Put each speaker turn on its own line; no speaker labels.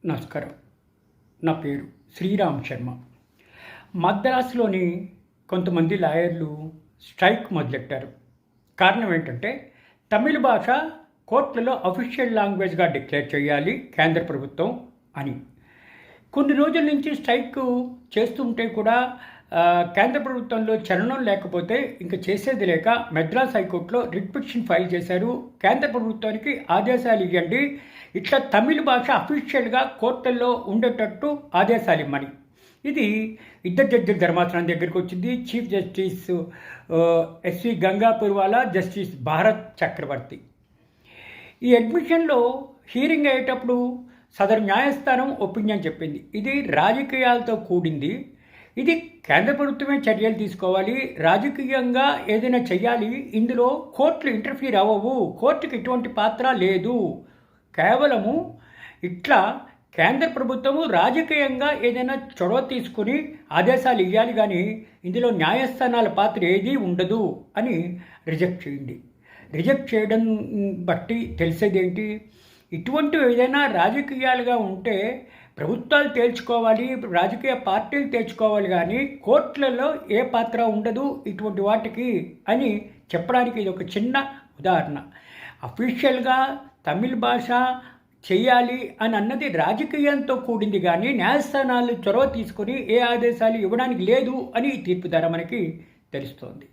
నమస్కారం. నా పేరు శ్రీరామ్ శర్మ. మద్రాసులోని కొంతమంది లాయర్లు స్ట్రైక్ మొదలెట్టారు. కారణం ఏంటంటే తమిళ భాష కోర్టులలో అఫీషియల్ లాంగ్వేజ్గా డిక్లేర్ చేయాలి కేంద్ర ప్రభుత్వం అని. కొన్ని రోజుల నుంచి స్ట్రైక్ చేస్తుంటే కూడా కేంద్ర ప్రభుత్వంలో చలనం లేకపోతే ఇంక చేసేది లేక మద్రాస్ హైకోర్టులో రిట్ పిటిషన్ ఫైల్ చేశారు. కేంద్ర ప్రభుత్వానికి ఆదేశాలు ఇవ్వండి, ఇట్లా తమిళ భాష అఫీషియల్గా కోర్టుల్లో ఉండేటట్టు ఆదేశాలు ఇమ్మని. ఇది ఇద్దరు జడ్జిల ధర్మాసనం దగ్గరికి వచ్చింది. Chief justice SV Gangapurwala, justice Bharat Chakravarti. ఈ అడ్మిషన్లో హీరింగ్ అయ్యేటప్పుడు సదరు న్యాయస్థానం ఒపీనియన్ చెప్పింది. ఇది రాజకీయాలతో కూడింది, ఇది కేంద్ర ప్రభుత్వమే చర్యలు తీసుకోవాలి, రాజకీయంగా ఏదైనా చెయ్యాలి, ఇందులో కోర్టులు ఇంటర్ఫీర్ అవ్వవు, కోర్టుకి ఎటువంటి పాత్ర లేదు, కేవలము ఇట్లా కేంద్ర ప్రభుత్వము రాజకీయంగా ఏదైనా చొరవ తీసుకుని ఆదేశాలు ఇవ్వాలి, కానీ ఇందులో న్యాయస్థానాల పాత్ర ఏదీ ఉండదు అని రిజెక్ట్ చేయండి. రిజెక్ట్ చేయడం బట్టి తెలిసేదేంటి, ఇటువంటివి ఏదైనా రాజకీయాలుగా ఉంటే ప్రభుత్వాలు తేల్చుకోవాలి, రాజకీయ పార్టీలు తేల్చుకోవాలి, కానీ కోర్టులలో ఏ పాత్ర ఉండదు ఇటువంటి వాటికి అని చెప్పడానికి ఇది ఒక చిన్న ఉదాహరణ. అఫీషియల్గా తమిళ భాష చెయ్యాలి అని అన్నది రాజకీయంతో కూడింది, కానీ న్యాయస్థానాలు చొరవ తీసుకొని ఏ ఆదేశాలు ఇవ్వడానికి లేదు అని తీర్పు ద్వారా మనకి తెలుస్తోంది.